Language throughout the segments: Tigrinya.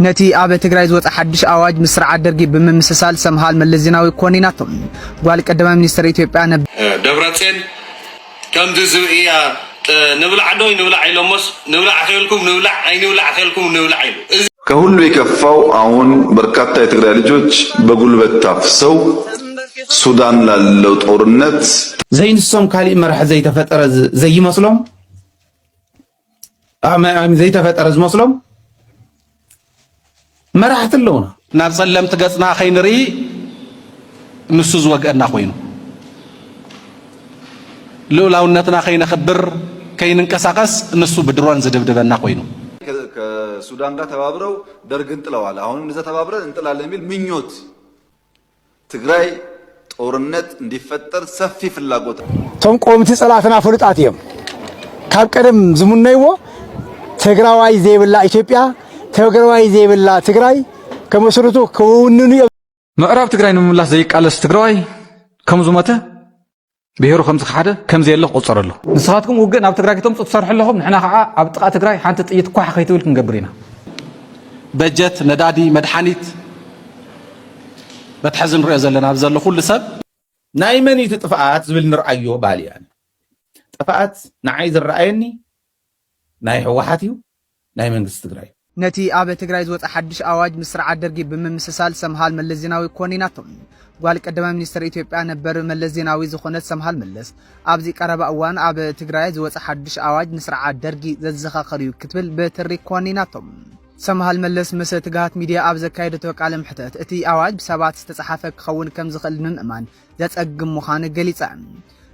نتي أبى تجري زوج حدش أواج مسرع درجي بمسلسل سمهال من الزناوي كونيناتهم قال قدم منستر إثيوبيا دبرتين كم تزوئيا نبلع عدوي نبلع عيلموس نبلع خيلكم نبلع عين نبلع خيلكم نبلع عيل كهول يكفاو عون بركات تجري لجوج بقول بتفسو السودان للو طورنت زي نسوم كالي مرح زي تفتر زي مسلم زي تفتر زي مسلم مرحت اللونه نابسلم تقصنا خينري نسوز وقعنا خوينو لولاونتنا خينا خبر كاين انقساقس نسو بدروان زدبدبنا خوينو ከሱዳን ጋር ተባብረው ደርግን ጥለዋል። አሁንም እንደዛ ተባብረን እንጥላለን የሚል ምኞት ትግራይ ጦርነት እንዲፈጠር ሰፊ ፍላጎት ቶም ቆምቲ ጸላትና ፍልጣት እዮም ካብ ቀደም ዝሙነይዎ ትግራዋይ ዘይብላ ኢትዮጵያ ትግራዋይ ዘይብላ ትግራይ ከመሰረቱ ከውንኑ ምዕራብ ትግራይ ንምምላስ ዘይቃለስ ትግራዋይ ከምዝመተ ብሄሩ ከምዝ ሓደ ከምዝ የለ ቆጸረሉ ንስኻትኩም ውግእ ናብ ትግራይ ከተምፁ ትሰርሑ ኣለኹም ንሕና ከዓ ኣብ ጥቃ ትግራይ ሓንቲ ጥይት ኳሕ ከይትብል ክንገብር ኢና በጀት ነዳዲ መድሓኒት በትሕዝን ርኦ ዘለና ብዘሎ ኩሉ ሰብ ናይ መኒት ጥፋኣት ዝብል ንርአዮ ባልያን ጥፋኣት ንዓይ ዝረአየኒ ናይ ህወሓት እዩ ናይ መንግስቲ ትግራይ نتي أبى تجري زوج حدش أواج مسرع درجي بمسلسل سمهال من الزناوي كونيناتهم قال قدم منستر إثيوبيا نبر من الزناوي زخونة سمهال ملس أبزي قرب أوان أبى تجري زوج حدش أواج مسرع درجي زخا قريو كتبل بتري كونيناتهم سمهال ملس مسا تجاهت ميديا أبزي كايدة توقع محتات أتي أواج بسبات تتصحفك خون كم زخل من أمان ذات أجم مخانة جليسان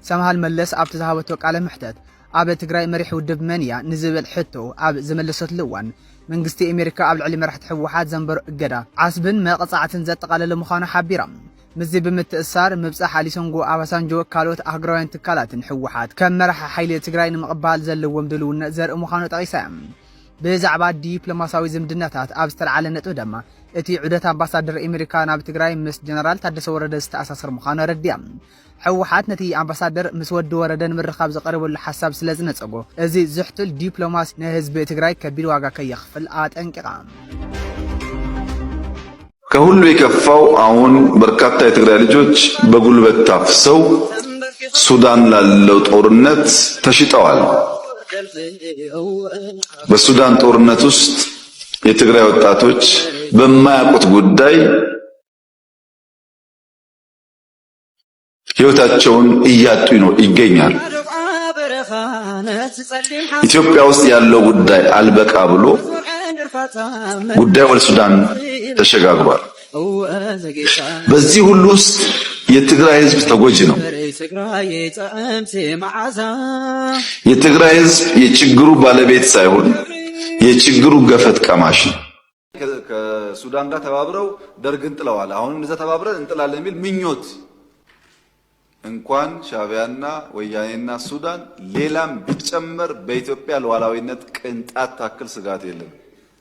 سمهال ملس أب تزهاوت توقع محتات أبى تجري مريح ودب منيا نزل حتو أب زملسات لوان منجستي أمريكا قبل علي مرحت حوحات زنبر جدا عصبن ما قطعت زت قال مخانة حبيرة مزي بمتأثر مبصح علي سونجو أباسانجو كالوت أهجرين تكالات حوحات كم مرح حيلة تجرين مقبال زل ومدلون زر مخانة عيسام بزعبات ديبلوماساوي زمدناتات أبستر على نتو دما اتي عدة أمباسادر أمريكا ناب تجرين مس جنرال تدس وردس تأسسر مخانة رديام حوحات نتي أمباسادر مسود وردن من رخاب زقرب الحساب سلازنة أجو أزي زحت الدبلوماس نهز بتجري كبير واقع كيخ في الآت انقرام كهول يكفاو عون بركات تجري لجوج بقول بتفسو السودان للو طورنت تشيطوال بالسودان طورنت وسط የትግራይ ወጣቶች በማያውቁት ጉዳይ ህይወታቸውን እያጡ ይገኛሉ። ኢትዮጵያ ውስጥ ያለው ጉዳይ አልበቃ ብሎ ጉዳዩ ወደ ሱዳን ተሸጋግሯል። በዚህ ሁሉ ውስጥ የትግራይ ህዝብ ተጎጂ ነው። የትግራይ ህዝብ የችግሩ ባለቤት ሳይሆን የችግሩ ገፈት ቀማሽ ነው። ከሱዳን ጋር ተባብረው ደርግን ጥለዋል። አሁንም እንደዛ ተባብረን እንጥላለን የሚል ምኞት እንኳን ሻዕቢያና ወያኔና ሱዳን ሌላም ቢጨመር በኢትዮጵያ ሉዓላዊነት ቅንጣት ታክል ስጋት የለም።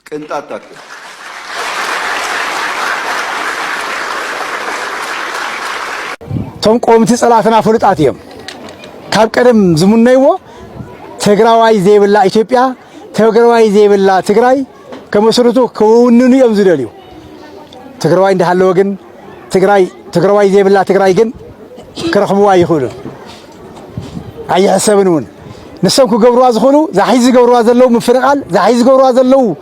ቅንጣት ታክል ቶም ቆምቲ ጸላትና ፍልጣት እዮም ካብ ቀደም ዝሙነይዎ ትግራዋይ ዘይብላ ኢትዮጵያ ትግራዋይ ዘይብላ ትግራይ ከመሰረቱ ከውንኑ እዮም ዝደልዩ ትግራዋይ እንዳሃለወ ግን ትግራዋይ ዘይብላ ትግራይ ግን كرخبوا يخلون أي حسابنون نسمك جبروا زخلو زحيز جبروا زلوا من فرقال زحيز جبروا زلوا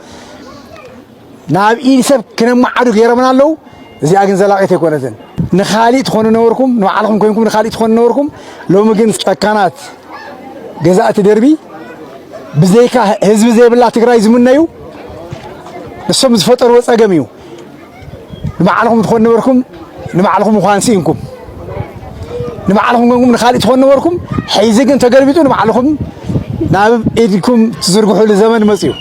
نعم إنسب كنا معدو غير من الله زي أجن زلاقة يكونن نخالي تخون نوركم نوعلكم كونكم نخالي تخون نوركم لو مجن كانت جزاء تدربي بزيك حزب زي بالله تقرأ زمنا يو نسم زفتر وسأجميو نوعلكم تخون نوركم نوعلكم مخانسينكم نمعلهم كونكم نخالي تخون نوركم حيزقن تقربيتو نمعلهم ناب إيدكم تزرقوا لزمن مسيو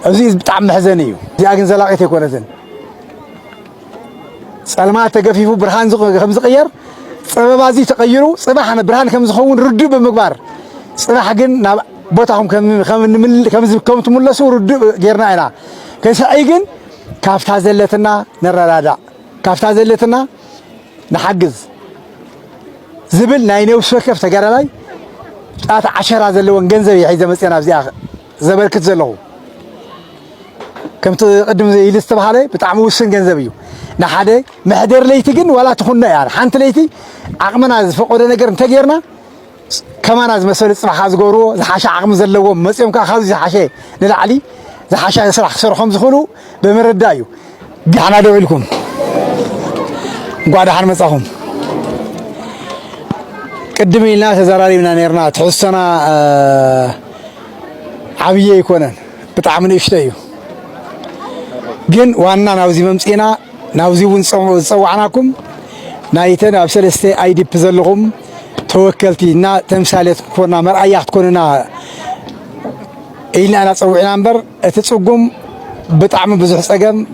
أزيز بتعم حزنيو زاقن زلاقيت يكونتن سلامات تقفيفو برهان خمس غير صبابازي تغيروا صباحنا برهان خمس خون ردوا بمقبار صباح جن بوتهم كم تملسوا ردوا غيرنا هنا كسايجن كافتا زلتنا نرادا كافتا زلتنا نحجز زبل ناينو سوكف تجارلاي ጣት 10 ዘለውን ገንዘብ ይحيز መጽና ብዚያ ዘበርክት ዘለው كم تقدم يلست بحاله بتعم وسن جنزبيو نحده محدر ليتي جن ولا تخنا يعني حنت ليتي عقمنا فقود نجر تجيرنا كمان از مسألة صراحة زجورو زحاشة عقم زلوا مسيم كأخذ زحاشة للعلي زحاشة يسرح خسر خمس خلو بمرد دايو جحنا دعو لكم قاعد حن مساهم قدمي لنا تزاري من نيرنا تحسنا عبيه يكونن بتعمل إشتيو جن وانا ناوزي ممسينا ناوزي ونصوعناكم نايتنا بسلسة أيدي بزلهم توكلتي نا تمثالات كورنا مرأيات كورنا إلنا أنا صوّعنا نبر تتصقم بتعمل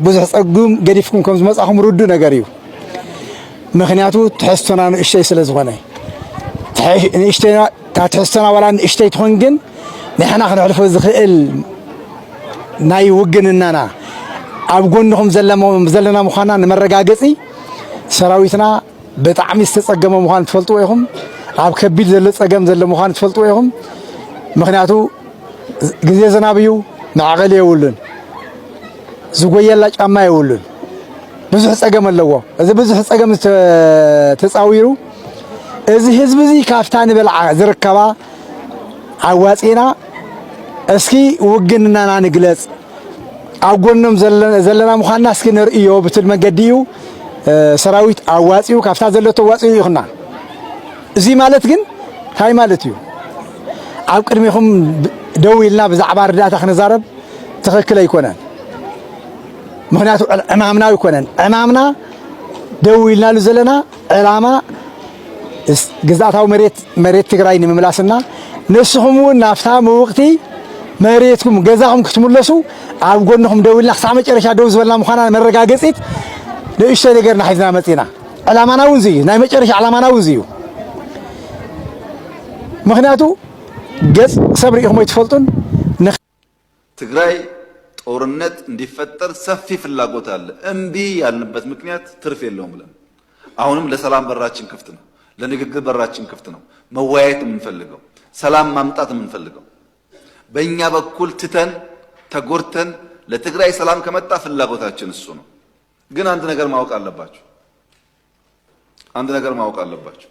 بزح صقم قريفكم كم زمس أخم ردوا نجاريو مخنياتو تحسنا إشتي سلزغناي إشتينا تحسنا ولا إشتي تهونجن نحن نعرف الزخيل ناي وجن إننا أبغونهم زلنا مخانا نمرجع جسي سراويتنا بتعمل استسقم مخان تفلتوا يهم أب كبير زل مخان تفلتوا يهم مخنياتو جزيزنا بيو نعقل يقولن زوجي لا أما يقولن بزح استسقم اللوا إذا بزح استسقم تساويرو إذا حزب زي كافتان بالعذر كوا عواسينا اسكي وجننا نجلس أقولنم زلنا مخنا سكنر إيوه بتل مجديو سراويت عواسيو كافتا زلته واسيو يخنا زي مالت جن هاي مالتيو عقد ميهم دويلنا بزعبار داتا خنزارب تخكله يكونن مخنياتو امامنا يكونن امامنا دويلنا لزلنا علامه جزاتاو مريت تግራይ ንምምላስና ንስኹም ናፍታም ወቅቲ መሬትኩም ገዛኹም ክትምለሱ ኣብ ጎንኹም ደውልና ክሳዕ መጨረሻ ደው ዝበልና ምዃና መረጋገፂት ንእሽተይ ነገርና ሒዝና መፂና ዕላማና እውን እዩ ናይ መጨረሻ ዕላማና እውን እዩ ምክንያቱ ገጽ ሰብሪ ኢኹም ይትፈልጡን ትግራይ ጦርነት እንዲፈጠር ሰፊ ፍላጎት አለ እምቢ ያልንበት ምክንያት ትርፍ የለውም ብለን አሁንም ለሰላም በራችን ክፍት ነው ለንግግር በራችን ክፍት ነው መወያየት የምንፈልገው ሰላም ማምጣት የምንፈልገው በእኛ በኩል ትተን ተጎርተን ለትግራይ ሰላም ከመጣ ፍላጎታችን እሱ ነው ግን አንድ ነገር ማወቅ አለባችሁ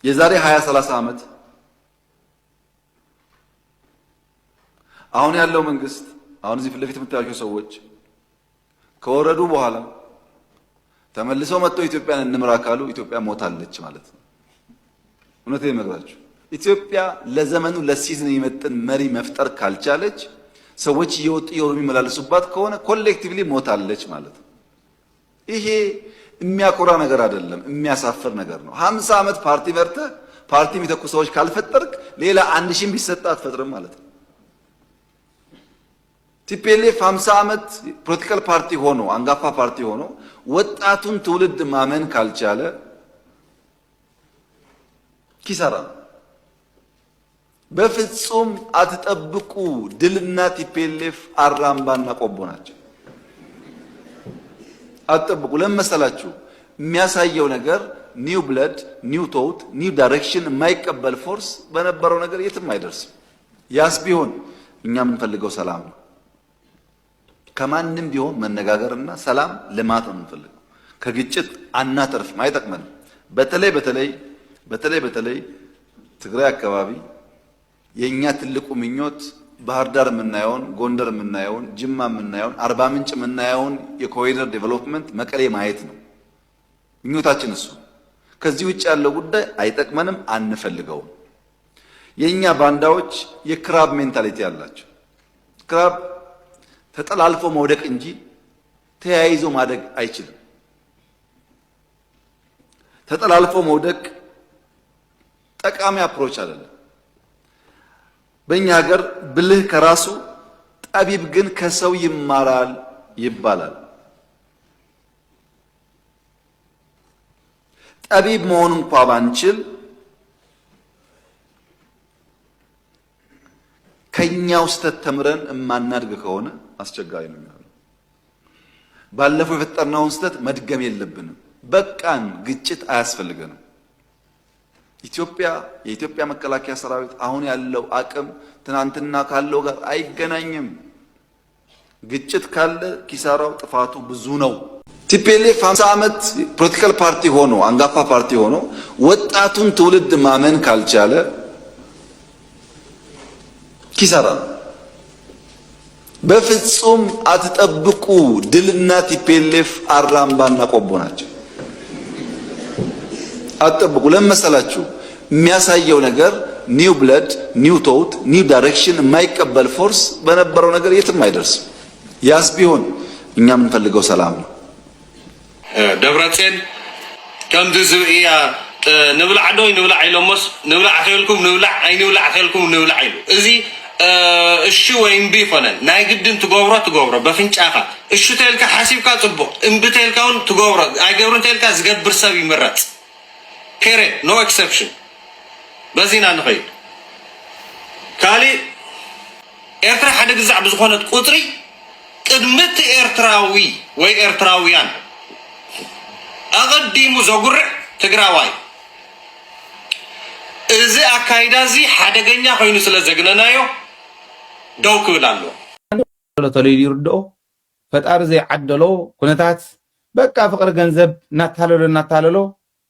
የዛሬ 20-30 ዓመት አሁን ያለው መንግስት አሁን እዚህ ፍለፊት የምታያቸው ሰዎች ከወረዱ በኋላ ተመልሰው መጥተው ኢትዮጵያን እንምራ ካሉ ኢትዮጵያ ሞታለች ማለት ነው እውነቴን እነግራችሁ ኢትዮጵያ ለዘመኑ ለሲዝን የሚመጥን መሪ መፍጠር ካልቻለች ሰዎች እየወጡ የሚመላለሱባት ከሆነ ኮሌክቲቭሊ ሞታለች ማለት ነው ይሄ የሚያኮራ ነገር አይደለም የሚያሳፍር ነገር ነው 50 ዓመት ፓርቲ መርተ ፓርቲ የሚተኩ ሰዎች ካልፈጠርክ ሌላ 1000 ቢሰጣ አትፈጥርም ማለት ነው ቲፒኤልኤፍ 50 ዓመት ፖለቲካል ፓርቲ ሆኖ አንጋፋ ፓርቲ ሆኖ ወጣቱን ትውልድ ማመን ካልቻለ ኪሳራ በፍጹም አትጠብቁ ድልና ቲፒኤልኤፍ አራምባና ቆቦ ናቸው አትጠብቁ ለመሰላችሁ የሚያሳየው ነገር ኒው ብለድ ኒው ቶት ኒው ዳይሬክሽን የማይቀበል ፎርስ በነበረው ነገር የትም አይደርስም ያስ ቢሆን እኛ የምንፈልገው ሰላም ነው ከማንም ቢሆን መነጋገርና ሰላም ልማት ነው የምንፈልገው ከግጭት አናተርፍም አይጠቅመንም በተለይ ትግራይ አካባቢ የኛ ትልቁ ምኞት ባህር ዳር የምናየውን ጎንደር የምናየውን ጅማ የምናየውን አርባ ምንጭ የምናየውን የኮሪደር ዴቨሎፕመንት መቀሌ ማየት ነው ምኞታችን እሱ ከዚህ ውጭ ያለው ጉዳይ አይጠቅመንም አንፈልገውም የኛ ባንዳዎች የክራብ ሜንታሊቲ ያላቸው ክራብ ተጠላልፎ መውደቅ እንጂ ተያይዞ ማደግ አይችልም ተጠላልፎ መውደቅ ጠቃሚ አፕሮች አይደለም በእኛ ሀገር ብልህ ከራሱ ጠቢብ ግን ከሰው ይማራል ይባላል ጠቢብ መሆን እንኳን ባንችል ከኛው ስተት ተምረን እማናድግ ከሆነ አስቸጋሪ ነው የሚሆነው ባለፈው የፈጠርነውን ስተት መድገም የለብንም በቃን ግጭት አያስፈልገንም የኢትዮጵያ መከላከያ ሰራዊት አሁን ያለው አቅም ትናንትና ካለው ጋር አይገናኝም። ግጭት ካለ ኪሳራው ጥፋቱ ብዙ ነው። ቲፒኤልኤፍ 50 ዓመት ፖለቲካል ፓርቲ ሆኖ አንጋፋ ፓርቲ ሆኖ ወጣቱን ትውልድ ማመን ካልቻለ ኪሳራ ነው። በፍጹም አትጠብቁ። ድልና ቲፒኤልኤፍ አራምባና ቆቦ ናቸው። አትጠብቁ። ለምን መሰላችሁ? የሚያሳየው ነገር ኒው ብለድ፣ ኒው ቶት፣ ኒው ዳይሬክሽን የማይቀበል ፎርስ በነበረው ነገር የትም አይደርስም። ያስ ቢሆን እኛ የምንፈልገው ሰላም ነው። ደብረጽዮን ከምዚ ዝብእያ ንብላዕ ዶ ንብላዕ ኢሎሞስ ንብላዕ አኺልኩም ንብላዕ ኣይንብላዕ አኺልኩም ንብላዕ ኢሉ እዚ እሺ ወይ እምቢ ይኮነን ናይ ግድን ትገብሮ በፍንጫኻ እሺ ተልካ ሓሲብካ ጽቡቕ እምቢ ተልካውን ትገብሮ ኣይገብርን ተልካ ዝገብር ሰብ ይመረጽ። ፔሬድ ኖ ኤክሰፕሽን። በዚህና ንኸይድ ካሊእ ኤርትራ ሓደ ግዛዕ ብዝኾነት ቁጥሪ ቅድምቲ ኤርትራዊ ወይ ኤርትራውያን ኣቐዲሙ ዘጉርዕ ትግራዋይ እዚ ኣካይዳ እዚ ሓደገኛ ኮይኑ ስለ ዘግነናዮ ደው ክብል ኣለዎ። ተለይሉ ይርድኦ ፈጣሪ ዘይዓደሎ ኩነታት በቃ ፍቅሪ ገንዘብ እናታለሎ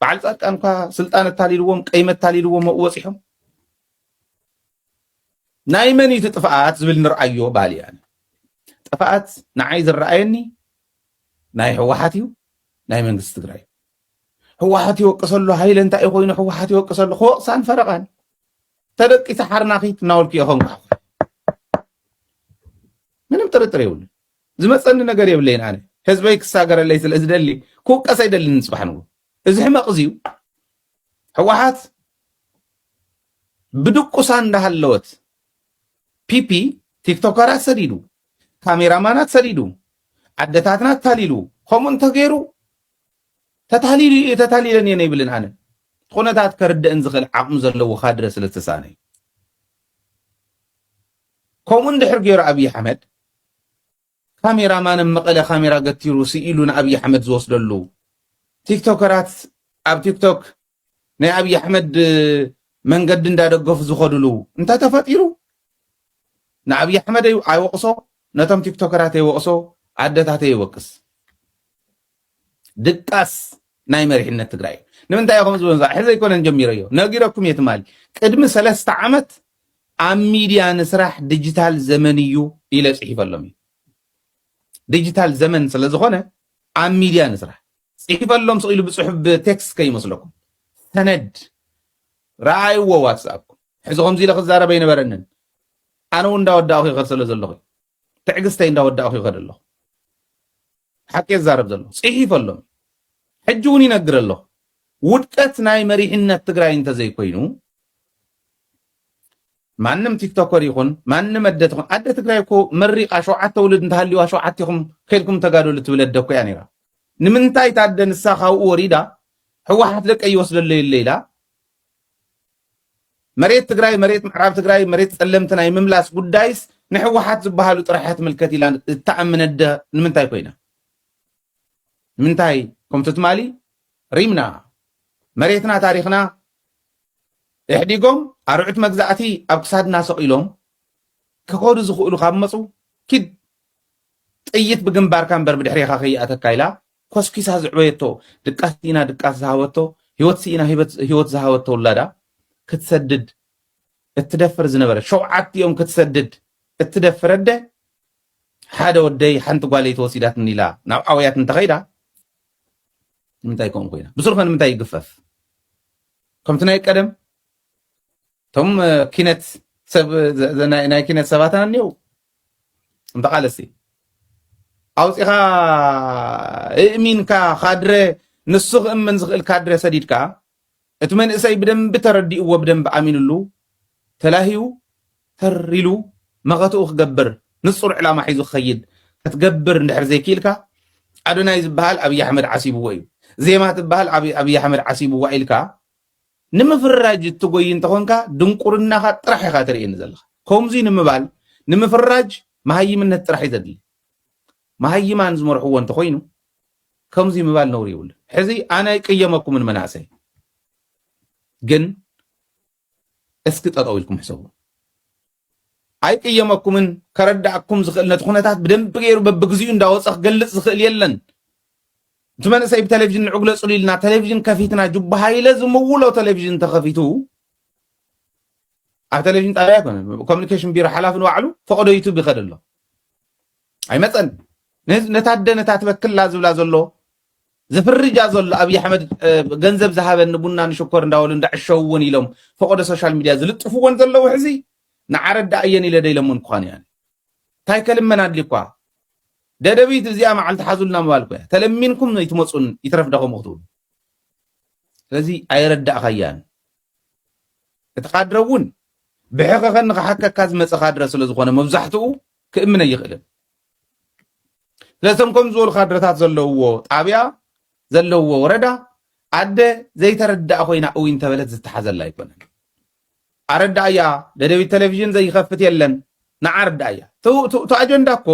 በዓል ጻድቃን እኳ ስልጣን እታሊልዎም ቀይመ እታሊልዎም ወፂሖም ናይ መን እዩ ጥፍኣት ዝብል ንርአዮ ባልያን ጥፍኣት ንዓይ ዝረአየኒ ናይ ህወሓት እዩ ናይ መንግስቲ ትግራይ ህወሓት ይወቅሰሉ ሃይለ እንታይ ኮይኑ ህወሓት ይወቅሰሉ ክወቅሳን ፈረቃን ተደቂሰ ሓርናኺት እናወልኩ ኢኹም ምንም ጥርጥር የብሉን ዝመፀኒ ነገር የብለይን ኣነ ህዝበይ ክሳገረለይ ስለ ዝደሊ ክውቀስ ኣይደልን ንፅባሕ ንጉ እዚ ሕማቕ እዚዩ ህወሓት ብድቁሳ እንዳሃለወት ፒፒ ቲክቶከራት ሰዲዱ ካሜራማናት ሰዲዱ ዓደታትና ታሊሉ ከምኡ እንተገይሩ ተታሊለን የነ ይብልን ኣነ ኩነታት ከርድእን ዝኽእል ዓቕሙ ዘለዎ ካድረ ስለ ዝተሳነ ከምኡ እንድሕር ገይሩ ኣብዪ ኣሕመድ ካሜራማን መቐለ ካሜራ ገቲሩ ስኢሉ ንኣብዪ ኣሕመድ ዝወስደሉ ቲክቶከራት ኣብ ቲክቶክ ናይ ኣብዪ ኣሕመድ መንገዲ እንዳደገፉ ዝኸድሉ እንታይ ተፈጢሩ ንኣብዪ ኣሕመድ ኣይወቕሶ ነቶም ቲክቶከራት ኣይወቕሶ ዓደታት ይወቅስ ድቃስ ናይ መሪሕነት ትግራይ ንምንታይ ከም ዝበንዛ ሕዚ ኣይኮነን ጀሚረዮ ነጊረኩም የትማሊ ቅድሚ 3 ዓመት ኣብ ሚድያ ንስራሕ ዲጂታል ዘመን እዩ ኢለ ጽሒፈሎም እዩ ዲጂታል ዘመን ስለ ዝኾነ ኣብ ሚድያ ንስራሕ ጽሒፈሎም ስኢሉ ብጽሑፍ ብቴክስት ከይመስለኩም ሰነድ ረኣይዎ ዋትስኣፕኩም ሕዚ ከምዚ ኢለ ክዛረበ ኣይነበረንን ኣነ እውን እንዳወዳእኹ ይኸድ ስለ ዘለኹ ትዕግስተይ እንዳወዳእኹ ይኸድ ኣለኹ ሓቂ ዝዛረብ ዘሎ ጽሒፈሎም ሕጂ እውን ይነግር ኣለኹ ውድቀት ናይ መሪሕነት ትግራይ እንተዘይኮይኑ ማንም ቲክቶከር ይኹን ማንም ኣደት ይኹን ኣደ ትግራይ እኮ መሪቓ 7 ውልድ እንተሃልዩዋ 7 ኢኹም ከይድኩም ተጋደሉ ትብለደ እኮ እያ ነይራ ንምንታይ ታደ ንሳ ካብኡ ወሪዳ ህወሓት ደቀ ይወስደለ የለ ኢላ መሬት ትግራይ መሬት ምዕራብ ትግራይ መሬት ጸለምቲ ናይ ምምላስ ጉዳይስ ንሕወሓት ዝበሃሉ ጥራሕት ምልከት ኢላ እተኣምነደ ንምንታይ ኮይና ንምንታይ ከምቲ ትማሊ ሪምና መሬትና ታሪኽና እሕዲጎም ኣርዑት መግዛእቲ ኣብ ክሳድና ሰቂሎም ክኸዱ ዝኽእሉ ካብ መፁ ኪድ ጥይት ብግንባርካ እምበር ብድሕሪኻ ከይኣተካ ኢላ ኮስኪሳ ዝዕበየቶ ድቃስ ኢና ድቃስ ዝሃወቶ ህይወት ሲኢና ህይወት ዝሃወቶ ውላዳ ክትሰድድ እትደፍር ዝነበረ 7 እዮም ክትሰድድ እትደፍረደ ሓደ ወደይ ሓንቲ ጓለይ ተወሲዳትን ኢላ ናብ ኣውያት እንተኸይዳ ንምንታይ ከምኡ ኮይና ብስሩኸ ንምንታይ ይግፈፍ ከምቲ ናይ ቀደም ቶም ኪነት ሰብ ናይ ኪነት ሰባትና እኒው እንተቃለሲ ኣውፂኻ እእሚንካ ካድረ ንሱ ክእመን ዝኽእል ካድረ ሰዲድካ እቲ መንእሰይ ብደንቢ ተረዲእዎ ብደንቢ ኣሚንሉ ተላሂዩ ተሪሉ መኸትኡ ክገብር ንጹር ዕላማ ሒዙ ክኸይድ ክትገብር እንድሕር ዘይክኢልካ ኣዶናይ ዝበሃል ኣብዪ ኣሕመድ ዓሲብዎ እዩ ዜማ ትበሃል ኣብዪ ኣሕመድ ዓሲብዋ ኢልካ ንምፍራጅ እትጎይ እንተኾንካ ድንቁርናኻ ጥራሕ ኢኻ ትርእየኒ ዘለኻ ከምዚ ንምባል ንምፍራጅ መሃይምነት ጥራሕ እዩ ዘድሊ መሃይማን ዝመርሕዎ እንተኮይኑ ከምዚ ምባል ነውሪ ይብሉ ሕዚ ኣነ ይቅየመኩምን መናእሰይ ግን اسكي تطاويلكم حسبوا اي قيمكم كردعكم زخل نت خنتات بدنب غير ببغزيو እንዳወጽخ ገለጽ ዝኽእል የለን ትመነሰይ በቴሌቪዥን ዕጉለ ጽሊልና ቴሌቪዥን ከፊትና ጁባ ኃይለ ዝምውሎ ቴሌቪዥን ተኸፊቱ ኣብ ቴሌቪዥን ጣብያ ኮነ ኮሙኒኬሽን ቢሮ ሓላፍ ንባዕሉ ፈቅዶ ዩቲዩብ ይኸደሎ ኣይመፀን ነታደነታት በክላ ዝብላ ዘሎ ዝፍርጃ ዘሎ ኣብይ ኣሕመድ ገንዘብ ዝሃበን ቡና ንሽኮር እንዳወሉ እንዳዕሸውን ኢሎም ፈቅዶ ሶሻል ሚዲያ ዝልጥፍዎን ዘለው ሕዚ ንዓረዳ እየን ኢለ ደይለምን ኳን ያን ታይ ከልመና ድሊኳ ደደቢት እዚኣ መዓልቲ ሓዙልና ምባልኩ ተለሚንኩም ነው ይትመጹን ይትረፍደኹም ወቅቱ ስለዚህ ኣይረዳእኸያን እተኻድረውን ብሕኸኸን ንኸሓከካ ዝመፀኻ ድረ ስለ ዝኾነ መብዛሕትኡ ክእምነ ይኽእልን ስለቶም ከም ዝበሉ ካድረታት ዘለውዎ ጣብያ ዘለውዎ ወረዳ ኣደ ዘይተረዳእ ኮይና እዊን ተበለት ዝተሓዘላ ኣይኮነን ኣረዳእያ ደደቢት ቴሌቪዥን ዘይኸፍት የለን ንዓረዳእያ ቱ ኣጀንዳ እኮ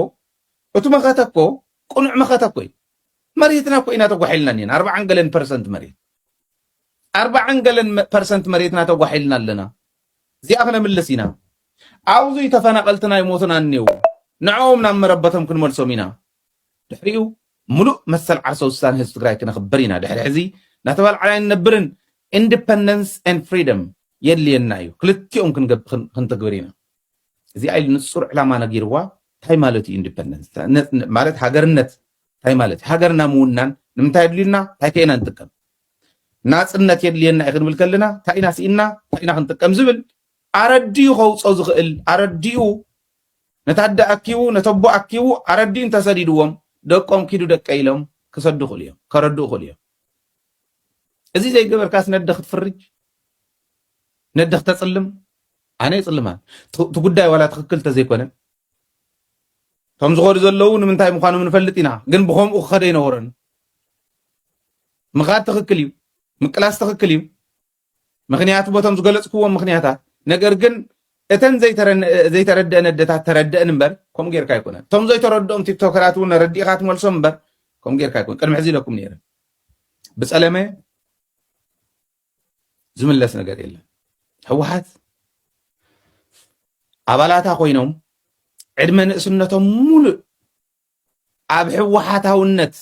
እቱ መኸተኮ ቁኑዕ መኸተኮ መሬትና እኮ ኢና ተጓሒልና ኒና 40% መሬት 40% መሬትና ተጓሒልና ኣለና እዚኣ ክነምልስ ኢና ኣብዙ ተፈናቐልትና ይሞቱና እኒው ንዕኦም ናብ መረበቶም ክንመልሶም ኢና ድሕሪኡ ሙሉእ መሰል ዓርሰ ውሳነ ህዝቢ ትግራይ ክነኽብር ኢና ድሕሪ ሕዚ ናተባልዓና ይነብርን ኢንዲፐንደንስ ኤንድ ፍሪደም የድልየና እዩ ክልቲኦም ክንተግብር ኢና እዚኣ ኢሉ ንፁር ዕላማ ነጊርዋ እንታይ ማለት እዩ ኢንዲፐንደንስ ማለት ሃገርነት እንታይ ማለት ሃገርና ምውናን ንምንታይ የድልዩና እንታይ ከኢና ንጥቀም ናፅነት የድልየና እዩ ክንብል ከለና እንታይ ኢና ስኢና እንታይ ኢና ክንጥቀም ዝብል ኣረዲኡ ከውፆ ዝኽእል ኣረዲኡ ነታደ ኣኪቡ ነተቦ ኣኪቡ ኣረዲኡ እንተሰዲድዎም ደቆም ኪዱ ደቀ ኢሎም ክሰዱ ይኽእሉ እዮም ከረድኡ ይኽእሉ እዮም እዚ ዘይገበርካስ ነድኽ ክትፍርጅ ነድኽ ተፅልም ኣነ ይፅልማ እቲ ጉዳይ ዋላ ትክክል ተዘይኮነቶም ዝኸዱ ዘለዉ ንምንታይ ምዃኖም ንፈልጥ ኢና ግን ብከምኡ ክኸደ ይነበረን ምኻድ ትክክል እዩ ምቅላስ ትክክል እዩ ምክንያቱ ቦቶም ዝገለፅክዎም ምክንያታት ነገር ግን እተን ዘይተረድአን ኣደታት ተረድአን እምበር ከምኡ ጌርካ ኣይኮነን እቶም ዘይተረድኦም ቲክቶከራት እውን ረዲእኻ ትመልሶም እምበር ከምኡ ጌርካ ኣይኮነ ቅድሚ ሕዚ ኢለኩም ነይረ ብፀለመ ዝምለስ ነገር የለን ህወሓት ኣባላታ ኮይኖም ዕድመ ንእስነቶም ሙሉእ ኣብ ህወሓታውነት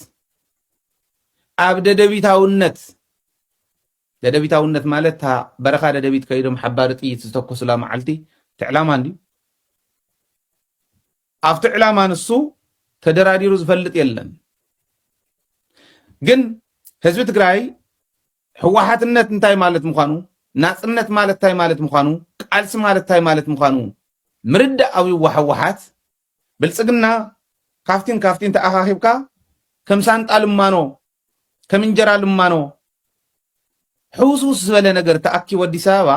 ኣብ ደደቢታውነት ማለት በረኻ ደደቢት ከይዶም ሓባሪ ጥይት ዝተኮሱላ መዓልቲ ትዕላማ እንዲ ኣብቲ ዕላማ ንሱ ተደራዲሩ ዝፈልጥ የለን ግን ህዝቢ ትግራይ ህወሓትነት እንታይ ማለት ምዃኑ ናፅነት ማለት እንታይ ማለት ምዃኑ ቃልሲ ማለት እንታይ ማለት ምዃኑ ምርዳእዊ ህወሓት ብልፅግና ካፍቲን ተኣኻኺብካ ከም ሳንጣ ልማኖ ከም እንጀራ ልማኖ ሕውስውስ ዝበለ ነገር ተኣኪቡ ኣዲስ ኣበባ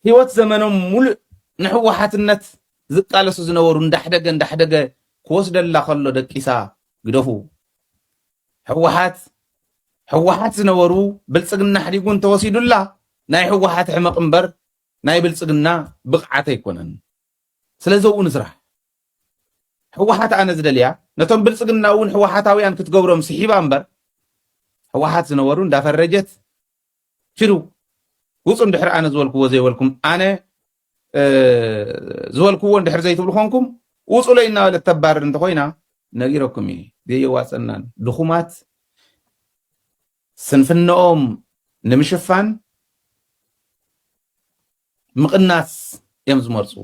ህይወት ዘመኖም ሙሉእ ንሕወሓትነት ዝቃለሱ ዝነበሩ እንዳሕደገ ክወስደላ ከሎ ደቂሳ ግደፉ ሕወሓት ዝነበሩ ብልፅግና ሕዲጉን ተወሲዱላ ናይ ሕወሓት ሕመቕ እምበር ናይ ብልፅግና ብቕዓት ኣይኮነን ስለዚ እውን ስራሕ ሕወሓት ኣነ ዝደልያ ነቶም ብልፅግና እውን ሕወሓታውያን ክትገብሮም ስሒባ እምበር ሕወሓት ዝነበሩ እንዳፈረጀት ሽሩ ውፁ እንድሕር ኣነ ዝበልክዎ ዘይበልኩም ኣነ ዝበልክዎ እንድሕር ዘይትብሉ ኮንኩም ውፁ ለይ እናበለት ተባርር እንተኮይና ነጊረኩም እዩ ዘየዋፀናን ድኹማት ስንፍንኦም ንምሽፋን ምቕናስ እዮም ዝመርፁ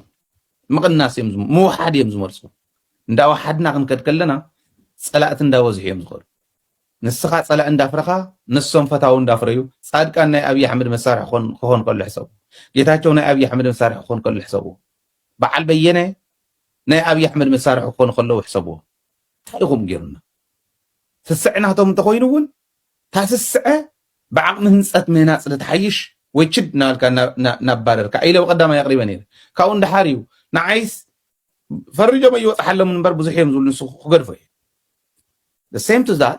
ምውሓድ እዮም ዝመርፁ እንዳዋሓድና ክንከድ ከለና ፀላእቲ እንዳበዝሑ እዮም ዝኸዱ ንስኻ ፀላእ እንዳፍረኻ ንሶም ፈታዊ እንዳፍረዩ ፃድቃን ናይ ኣብይ ኣሕመድ መሳርሒ ክኾን ከሎ ሕሰቡ ጌታቸው ናይ ኣብይ ኣሕመድ መሳርሒ ክኾን ከሎ ሕሰቡ በዓል በየነ ናይ ኣብይ ኣሕመድ መሳርሒ ክኾኑ ከለዉ ሕሰብዎ እንታይ ኢኹም ገይሩና ስስዕናቶም እንተኮይኑ እውን ታስስዐ بعقم هنصت مهنات تحيش ويشد نالك نبارر كايله وقدام يقريبا نير كاون دحاريو نعيس فرجو ما يوضح حل من بر بزحيم زول نسو خغرفه the same to that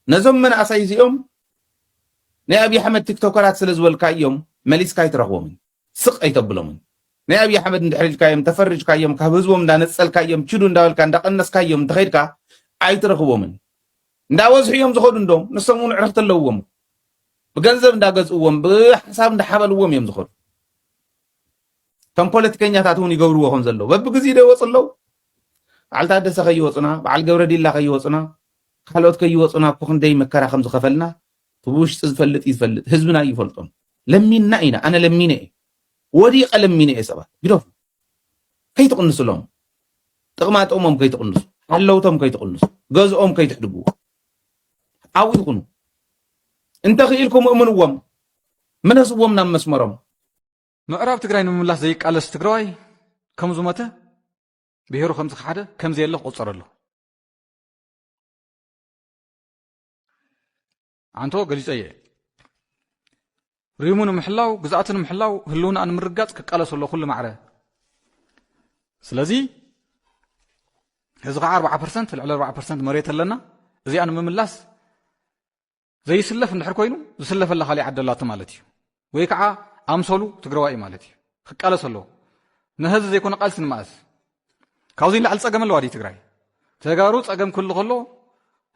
نزم من اسايزيوم ني ابي احمد تيك توكرات سلازول كايوم مليس كاي ترخوم سق ايتبلوم ني ابي احمد ندحرج كايوم تفرج كايوم كهبزوم دانصل كايوم تشدو እንዳወልካ እንዳቀነስ كايوم تخيدكا ايترخوم እንዳወዝሕዮም ዝኸዱ እንደም ንሰሙን ዕረፍት ኣለዎም بجنزب እንዳገዝእዎም بحساب እንዳحበልዎም እዮም ዝኸዱ ከም ፖለቲከኛታት እውን ይገብርዎ ከም ዘለው በብግዜ ይወፅለው ባዓልታት ደሰ ከይወፅና ባዓል ገብረ ዲላ ከይወፅና ካልኦት ከይወፅና እኮ ክንደይ መከራ ከም ዝኸፈልና ብውሽጢ ዝፈልጥ ይፈልጥ ህዝብና ይፈልጦም ለሚና ኢና ኣነ ለሚነ ወዲቀ ለሚነ ሰባት ይደፉ ከይትቅንስሎም ጥቅማጦሞም ከይትቅንሱ ሓለውቶም ከይትቅንሱ ገዝኦም ከይትሕድጉ ኣው ይኹኑ እንተ ኽኢልኩም እምንዎም ምነስዎም ናብ መስመሮም ምዕራብ ትግራይ ንምምላስ ዘይቃለስ ትግራዋይ ከም ዝመተ ብሄሩ ከም ዝሓደ ከም ዘየለ ቁፅረሉ አንቶ ገሊፀየ ሪሙን ምሕላው ግዛአትን ምሕላው ህልውና ንምርጋጽ ከቃለሰሎ ኩሉ ማዕረ ስለዚ እዚ 40% ልዕሊ 40% መሬት ኣለና እዚኣ ንምምላስ ዘይስለፍ እንድሕር ኮይኑ ዝስለፈላ ካሊእ ዓደላቱ ማለት እዩ ወይ ከዓ ኣምሰሉ ትግራዋይ ማለት እዩ ከቃለሰሎ ንህዝቢ ዘይኮነ ቃልሲ ንማእስ ካብዚ ንላዕሊ ፀገም ኣለዋ ዲ ትግራይ ተጋሩ ፀገም ክህሉ ከሎ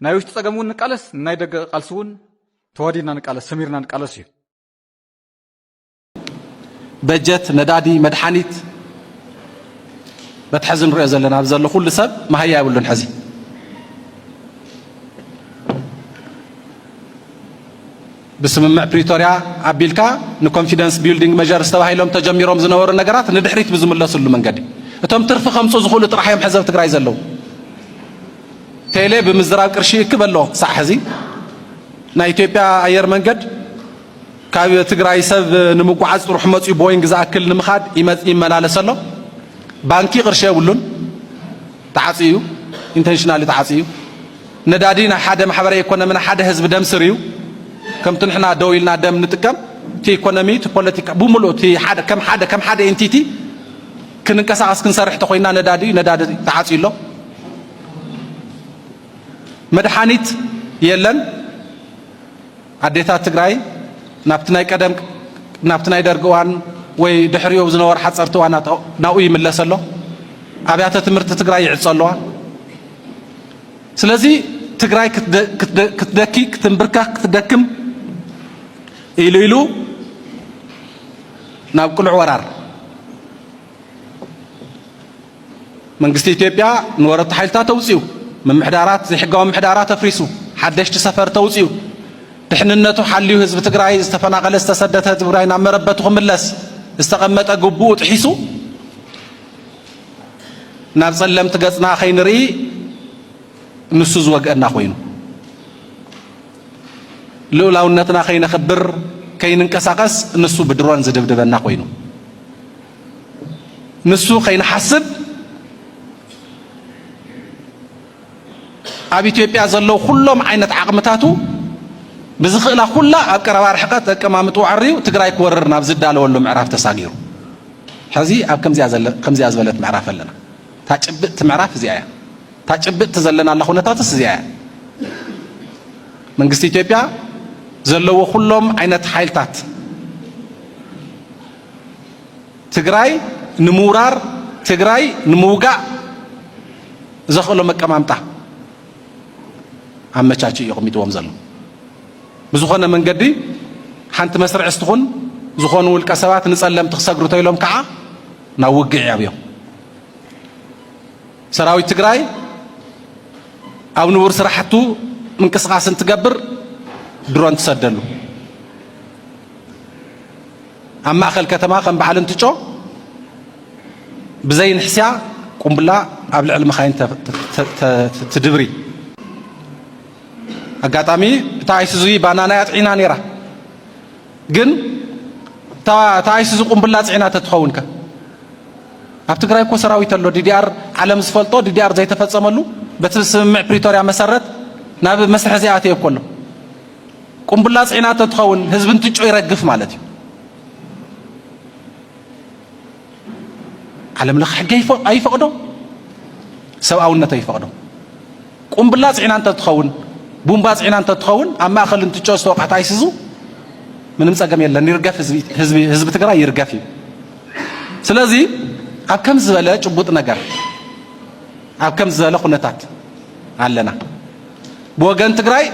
ናይ ውሽጢ ፀገም እውን ንቃለስ ናይ ደገ ቃልሲ እውን ተወዲድና ንቃለስ ሰሚርና ንቃለስ እዩ በጀት ነዳዲ መድሓኒት በትሕዚ ንሪኦ ዘለና ብዘሎ ኩሉ ሰብ መሃያ ይብሉን ሕዚ بسممع بريتوريا أبيلكا نكونفيدنس بيلدينج مجارس تباهيلهم تجميرهم زنور النجارات ندحريت بزم الله سلو من قدي أتم ترفع خمسة زخول ترحيم حزب تقرأي زلوا تيلي بمزرعة كرشي كبلو صح هذي نايتوبيا أير من قد كابي تقرأي سب نموك عز رحمة يبوين جزاء كل نمخاد إما على سلو بانكي قرشي ولون تعاطيو intentionally تعاطيو ندادينا حدا محبري يكون من حدا حزب دم سريو كم تنحنا دويلنا دم نتكم تي ايكونومي تي بوليتيكا بوملو تي حدا كم حدا انتيتي كننقساس كنسرح تخوينا ندادي تعاطيلو مدحانيت يلن عديتات تግራይ ናብትናይ ቀደም ናብትናይ ደርገዋን ወይ ድሕሪዮ ዝነበረ ሓፀርተዋና ናኡ ይምለሰሎ ኣብያተ ትምህርቲ ትግራይ ይዕፀለዋ ስለዚ ትግራይ ክትደኪ ክትንብርካ ክትደክም ኢሉ ናብ ቁልዕ ወራር መንግስቲ ኢትዮጵያ ንወረርቲ ሓይልታት ተውፅኡ ምምሕዳራት ዘይሕጋዊ ምሕዳራት ኣፍሪሱ ሓደሽቲ ሰፈር ተውፅኡ ድሕንነቱ ሓልዩ ህዝቢ ትግራይ ዝተፈናቀለ ዝተሰደተ ትግራይ ናብ መረበቱ ክምለስ ዝተቐመጠ ግቡኡ ጥሒሱ ናብ ጸለምቲ ገጽና ከይንርኢ ንሱ ዝወግአና ኮይኑ ልኡላውነትና ከይነኽብር ከይንንቀሳቀስ ንሱ ብድሮን ዝድብድበና ኮይኑ ንሱ ከይንሓስብ ኣብ ኢትዮጵያ ዘለው ኩሎም ዓይነት ዓቕምታቱ ብዝኽእላ ኩላ ኣብ ቀረባ ርሕቀት ኣቀማምጡ ዓርዩ ትግራይ ክወርር ናብ ዝዳለወሉ ምዕራፍ ተሳጊሩ ሕዚ ኣብ ከምዚኣ ዝበለት ምዕራፍ ኣለና ታጭብጥቲ ምዕራፍ እዚኣ እያ ታጭብጥቲ ዘለናላ ኩነታትስ እዚኣ እያ መንግስቲ ኢትዮጵያ ዘለዎ ኩሎም ዓይነት ሓይልታት ትግራይ ንምውራር ትግራይ ንምውጋዕ ዘኽእሎም ኣቀማምጣ ኣመቻች እዩ ኣቐሚጥዎም ዘሎ بزخون من قدي حنت مسرع استخون زخون والكسبات نسلم تخسقروا تيلهم كعا نوقع يابيهم سراوي تقراي أو نور سرحتو من كسقاس تقبر درون تسدلوا أما أخل كتما قم بعلم تجو بزين حسيا قم بالله قبل علم خاين تدبري أقاتامي تايسزوي بانانا يطعينا نيرا جن تايسزو قم بالله تعينا تتخونك أبتقرأي كو سراوي تلو دي ديار عالم سفلطو دي ديار زي تفتصملو بتسمع بريتوريا مسرت ناب مسرح زياتي كله قم بالله تعينا تتخون حزب تجو يرقف مالتي عالم لك حق أي فقدو سواء يفقدو قم بالله تعينا تتخون بومباز عنا أنت تخون أما أخل أنت تجوز توقع تايسزو من مساقم يلا نرقف حزب تقرأ يرقفي سلازي أب كم زبالة جبوت نقر أب كم زبالة خنتات علنا بوغان تقرأي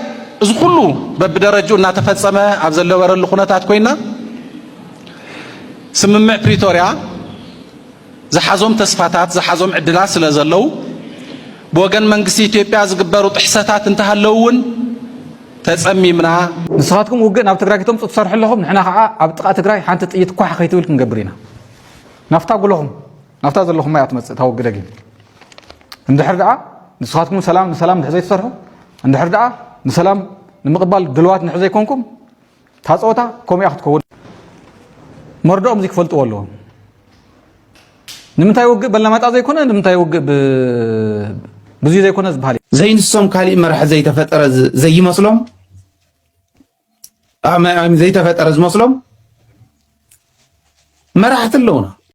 እዚ ኩሉ በብደረጃው እናተፈጸመ ኣብ ዘለበረሉ ኩነታት ኮይና ስምምዕ ፕሪቶሪያ ዝሓዞም ተስፋታት ዝሓዞም ዕድላት ስለ ዘለው ብወገን መንግስቲ ኢትዮጵያ ዝግበሩ ጥሕሰታት እንተሃለውን ተጸሚምና ንስኻትኩም ውግእ ናብ ትግራይ ከተምፁ ትሰርሑ ኣለኹም ንሕና ከዓ ኣብ ጥቓ ትግራይ ሓንቲ ጥይት ኳሕ ከይትብል ክንገብር ኢና ናፍታ ጉለኹም ናፍታ ዘለኹም እያ ትመፅእ ታወግደ ግን እንድሕር ደኣ ንስኻትኩም ሰላም ንሰላም እንድሕር ዘይትሰርሑ እንድሕር ደኣ ንሰላም ንምቕባል ድልዋት እንድሕር ዘይኮንኩም ታፀወታ ከምኡ እያ ክትከውን መርዶኦም እዚ ክፈልጥዎ ኣለዎም ንምንታይ ውግእ በለማጣ ዘይኮነ ንምንታይ ውግእ ብዙ ዘይኮነ ዝበሃል ዘይንሶም ካሊእ መራሒ ዘይተፈጠረ ዘይመስሎም ዘይተፈጠረ ዝመስሎም መራሕቲ ኣለውና